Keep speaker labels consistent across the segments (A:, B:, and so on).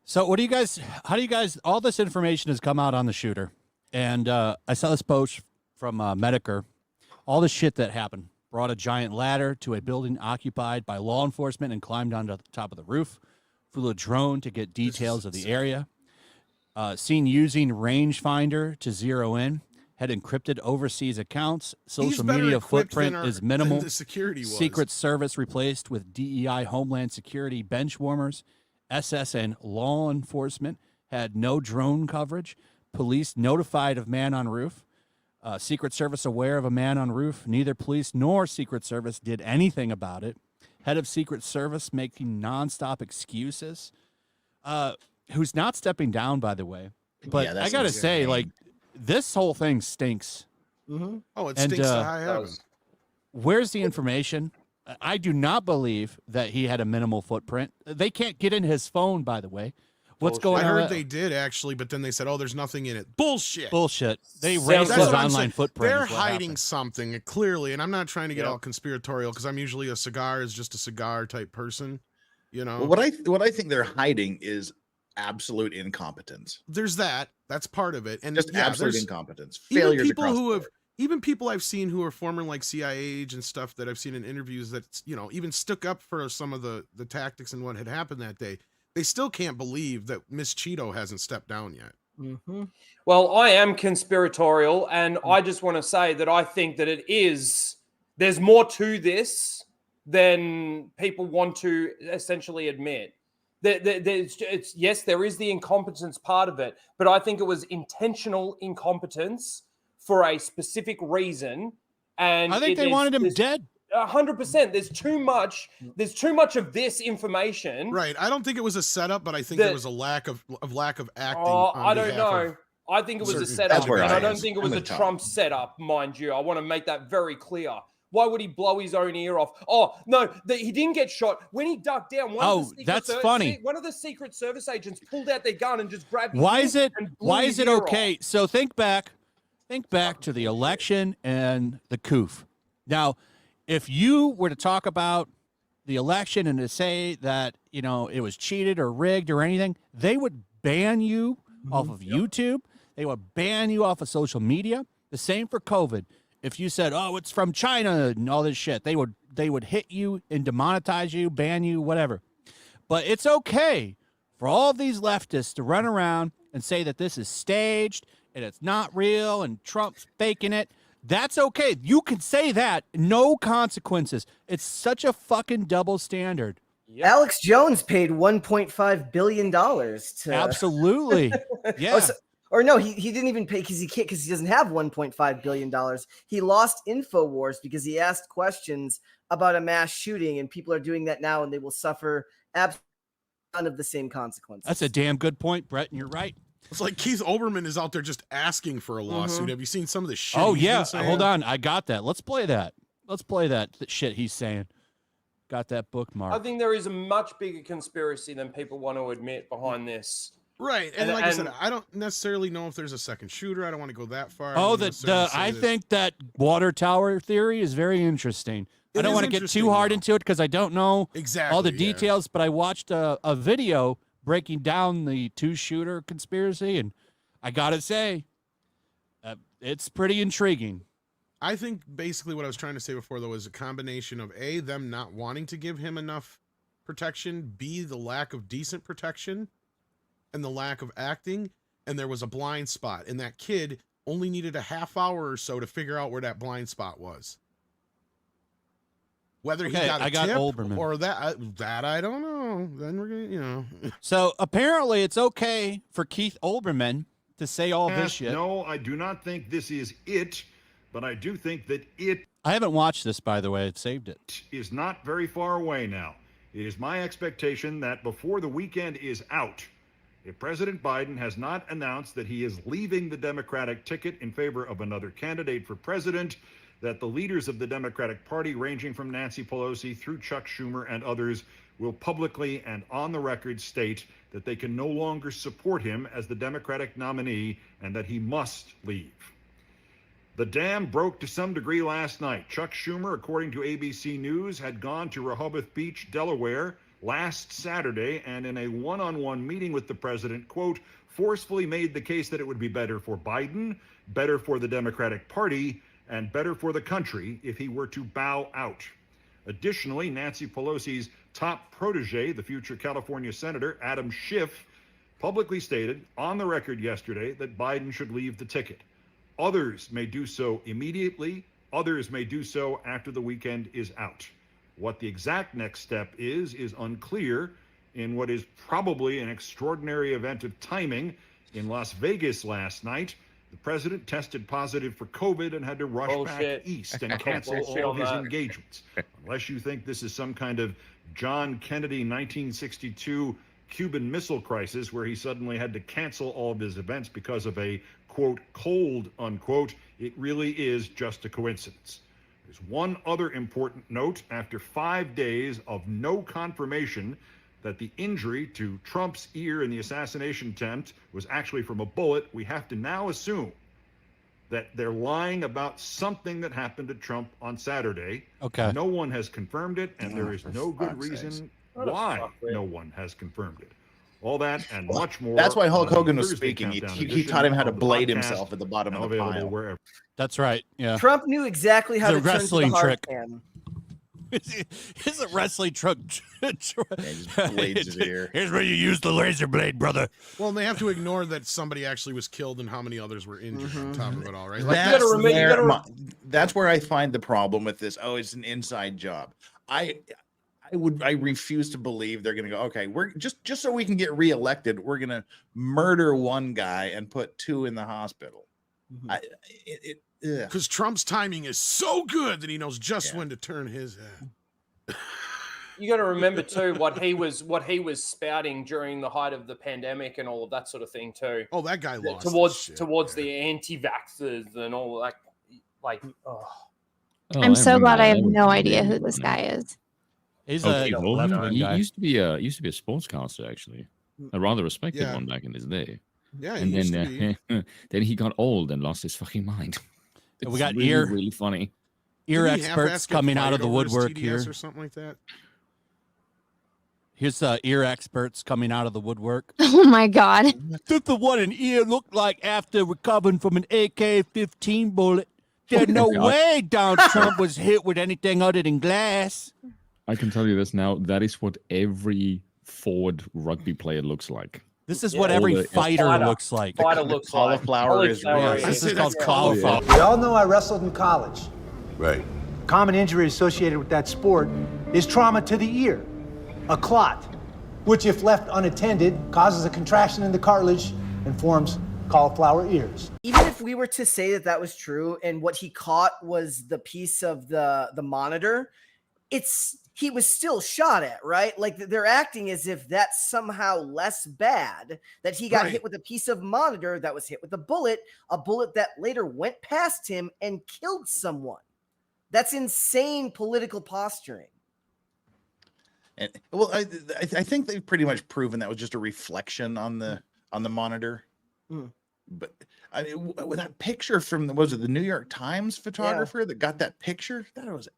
A: So what do you guys, how do you guys, all this information has come out on the shooter. And I saw this post from Medicare. All the shit that happened. Brought a giant ladder to a building occupied by law enforcement and climbed onto the top of the roof. Flew a drone to get details of the area. Seen using rangefinder to zero in. Had encrypted overseas accounts. Social media footprint is minimal.
B: The security was.
A: Secret Service replaced with DEI Homeland Security bench warmers. SS and law enforcement had no drone coverage. Police notified of man on roof. Secret Service aware of a man on roof. Neither police nor Secret Service did anything about it. Head of Secret Service making nonstop excuses. Who's not stepping down, by the way. But yeah, I got to say, like, this whole thing stinks.
B: Mm-hmm. Oh, it stinks to high heaven.
A: Where's the information? I do not believe that he had a minimal footprint. They can't get in his phone, by the way. What's going on?
B: I heard they did, actually, but then they said, oh, there's nothing in it. Bullshit.
A: Bullshit. They raised his online footprint.
B: They're hiding something, clearly, and I'm not trying to get all conspiratorial, because I'm usually just a cigar type person, you know?
C: Well, what I think they're hiding is absolute incompetence.
B: There's that. That's part of it. And
C: just absolute incompetence. Failure to cross the board.
B: Even people I've seen who are former like CIA agents stuff that I've seen in interviews that, you know, even stuck up for some of the tactics and what had happened that day. They still can't believe that Miss Cheeto hasn't stepped down yet.
D: Mm-hmm. Well, I am conspiratorial, and I just want to say that I think that there's more to this than people want to essentially admit. Yes, there is the incompetence part of it, but I think it was intentional incompetence for a specific reason, and
A: I think they wanted him dead.
D: 100%. There's too much of this information.
B: Right. I don't think it was a setup, but I think there was a lack of acting.
D: I don't know. I think it was a setup, and I don't think it was a Trump setup, mind you. I want to make that very clear. Why would he blow his own ear off? Oh, no, he didn't get shot. When he ducked down,
A: that's funny.
D: One of the Secret Service agents pulled out their gun and just grabbed his
A: Why is it okay?
D: Off.
A: So think back to the election and the coup. Now, if you were to talk about the election and to say that, you know, it was cheated or rigged or anything, they would ban you off of YouTube. They would ban you off of social media. The same for COVID. If you said, oh, it's from China and all this shit, they would hit you and demonetize you, ban you, whatever. But it's okay for all of these leftists to run around and say that this is staged and it's not real and Trump's faking it. That's okay. You can say that. No consequences. It's such a fucking double standard.
E: Yep. Alex Jones paid $1.5 billion to...
A: Absolutely. Yeah.
E: Or no, he didn't even pay because he doesn't have $1.5 billion. He lost InfoWars because he asked questions about a mass shooting, and people are doing that now, and they will suffer absolutely none of the same consequences.
A: That's a damn good point, Brett, and you're right.
B: It's like Keith Olbermann is out there just asking for a lawsuit. Mm-hmm. Have you seen some of the shit?
A: Oh, yeah. Hold on. I got that. Let's play that. Let's play that shit he's saying. Got that bookmark.
D: I think there is a much bigger conspiracy than people want to admit behind this.
B: Right. And like I said, I don't necessarily know if there's a second shooter. I don't want to go that far.
A: I think that water tower theory is very interesting. I don't want to get too hard into it because I don't know all the details, but I watched a video breaking down the two-shooter conspiracy, and I gotta say, it's pretty intriguing.
B: I think basically what I was trying to say before, though, is a combination of A, them not wanting to give him enough protection, B, the lack of decent protection, and the lack of acting, and there was a blind spot, and that kid only needed a half hour or so to figure out where that blind spot was. Whether he got a tip or that I don't know. Then we're gonna, you know.
A: So apparently, it's okay for Keith Olbermann to say all this shit.
F: No, I do not think this is it, but I do think that it.
A: I haven't watched this, by the way. I've saved it.
F: Is not very far away now. It is my expectation that before the weekend is out, if President Biden has not announced that he is leaving the Democratic ticket in favor of another candidate for president, that the leaders of the Democratic Party, ranging from Nancy Pelosi through Chuck Schumer and others, will publicly and on the record state that they can no longer support him as the Democratic nominee and that he must leave. The dam broke to some degree last night. Chuck Schumer, according to ABC News, had gone to Rehoboth Beach, Delaware, last Saturday, and in a one-on-one meeting with the president, quote, forcefully made the case that it would be better for Biden, better for the Democratic Party, and better for the country if he were to bow out. Additionally, Nancy Pelosi's top protege, the future California Senator Adam Schiff, publicly stated on the record yesterday that Biden should leave the ticket. Others may do so immediately. Others may do so after the weekend is out. What the exact next step is unclear. In what is probably an extraordinary event of timing, in Las Vegas last night, the president tested positive for COVID and had to rush back east and cancel all his engagements. Unless you think this is some kind of John Kennedy 1962 Cuban Missile Crisis where he suddenly had to cancel all of his events because of a, quote, cold, unquote, it really is just a coincidence. There's one other important note. After 5 days of no confirmation that the injury to Trump's ear in the assassination attempt was actually from a bullet, we have to now assume that they're lying about something that happened to Trump on Saturday.
A: Okay.
F: No one has confirmed it, and there is no good reason why no one has confirmed it. All that and much more.
C: That's why Hulk
F: on the
C: Hogan was
F: Thursday
C: speaking. He
F: Countdown
C: taught him how to
F: edition of the
C: blade
F: podcast,
C: himself at the bottom
F: now
C: of the
F: available
C: pile.
F: wherever.
A: That's right. Yeah.
E: Trump knew exactly how
A: It's
E: to
A: a
E: turn to the
A: wrestling
E: hard
A: trick.
E: can.
A: It's a wrestling truck.
C: Yeah, just blades his ear.
A: Here's where you use the laser blade, brother.
B: Well, and they have to ignore that somebody actually was killed and how many others were injured on top of it all, right?
C: That's where I find the problem with this. Oh, it's an inside job. I refuse to believe they're going to go, okay, we're just so we can get reelected, we're going to murder one guy and put two in the hospital.
B: Because Trump's timing is so good that he knows just when to turn his head.
D: You got to remember too what he was spouting during the height of the pandemic and all of that sort of thing too.
B: Oh, that guy lost
D: towards the anti-vaxxers and all that. Like,
G: I'm so glad I have no idea who this guy is.
A: He's a left-wing
H: he
A: guy.
H: used to be a sportscaster, actually, a rather respected one back in his day.
B: Yeah,
H: and then he got old and lost his fucking mind.
A: We got
H: really funny
A: ear experts coming out of the woodwork here
B: or something like that.
A: Here's ear experts coming out of the woodwork.
G: Oh my God!
A: This is what an ear looked like after recovering from an AK-15 bullet. There's no way Donald Trump was hit with anything other than glass.
H: I can tell you this now. That is what every forward rugby player looks like.
A: This is what every fighter looks like.
D: Fighter looks like.
C: Cauliflower is real.
A: This is called cauliflower.
I: We all know I wrestled in college.
J: Right.
I: Common injury associated with that sport is trauma to the ear, a clot, which if left unattended causes a contraction in the cartilage and forms cauliflower ears.
E: Even if we were to say that that was true and what he caught was the piece of the monitor, he was still shot at, right? Like they're acting as if that's somehow less bad that he got hit with a piece of monitor that was hit with a bullet that later went past him and killed someone. That's insane political posturing.
C: And well, I think they've pretty much proven that was just a reflection on the monitor. But I mean, with that picture from the New York Times photographer that got that picture, that was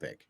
C: epic.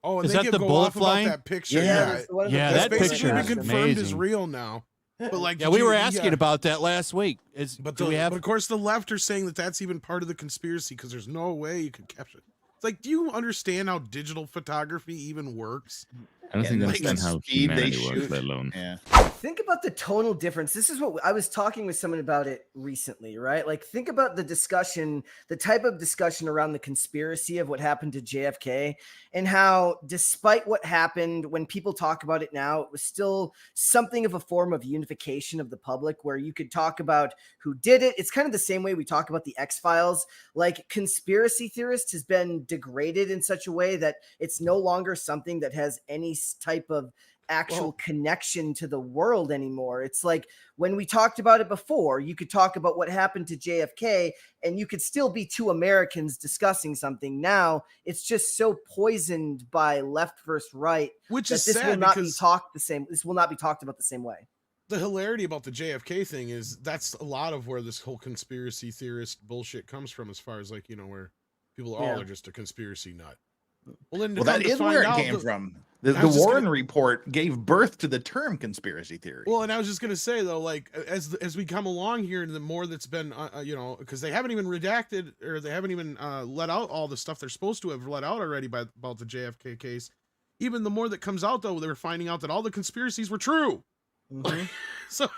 B: Oh, and
A: is
B: they
A: that the
B: go
A: bullet
B: off about
A: flying?
B: that picture.
A: Yeah,
B: that's
A: that
B: basically
A: picture
B: been
A: is
B: confirmed as
A: amazing.
B: real now. But like,
A: we were asking about that last week.
B: But of course, the left are saying that that's even part of the conspiracy because there's no way you could capture it. It's like, do you understand how digital photography even works?
H: I don't think they understand how humanity works, let alone.
C: Yeah.
E: Think about the tonal difference. This is what I was talking with someone about it recently, right? Like, think about the discussion, the type of discussion around the conspiracy of what happened to JFK and how, despite what happened, when people talk about it now, it was still something of a form of unification of the public where you could talk about who did it. It's kind of the same way we talk about the X-Files. Like, conspiracy theorist has been degraded in such a way that it's no longer something that has any type of actual connection to the world anymore. It's like when we talked about it before, you could talk about what happened to JFK and you could still be two Americans discussing something. Now it's just so poisoned by left versus right,
B: which
E: that
B: is
E: this
B: sad
E: will not be
B: because
E: talked the same. This will not be talked about the same way.
B: The hilarity about the JFK thing is that's a lot of where this whole conspiracy theorist bullshit comes from, as far as like, you know, where people are just a conspiracy nut. Well, then
C: that is where it came from. The
B: I was just
C: Warren report gave birth to the term conspiracy theory.
B: Well, and I was just gonna say though, like as we come along here, and the more that's been, because they haven't even redacted or they haven't even let out all the stuff they're supposed to have let out already about the JFK case. Even the more that comes out, though, they were finding out that all the conspiracies were true.
E: Mm-hmm.
B: So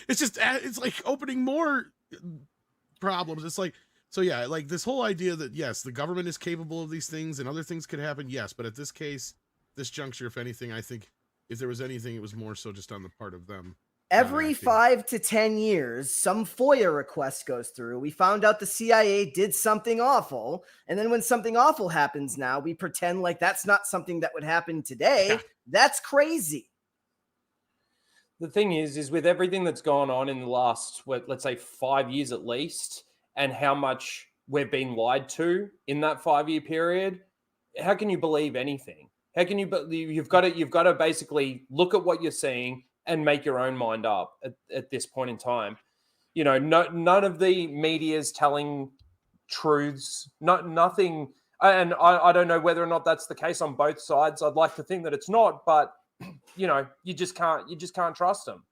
B: it's like opening more problems. It's like, so yeah, like this whole idea that yes, the government is capable of these things and other things could happen. Yes, but at this case, this juncture, if anything, I think if there was anything, it was more so just on the part of them.
E: Every 5 to 10 years, some FOIA request goes through. We found out the CIA did something awful. And then when something awful happens now, we pretend like that's not something that would happen today.
B: Yeah.
E: That's crazy.
D: The thing is with everything that's gone on in the last, let's say 5 years at least, and how much we've been lied to in that 5-year period, how can you believe anything? How can you believe? You've got to basically look at what you're seeing and make your own mind up at this point in time. You know, none of the media is telling truths. Nothing. And I don't know whether or not that's the case on both sides. I'd like to think that it's not, but you know, you just can't trust them.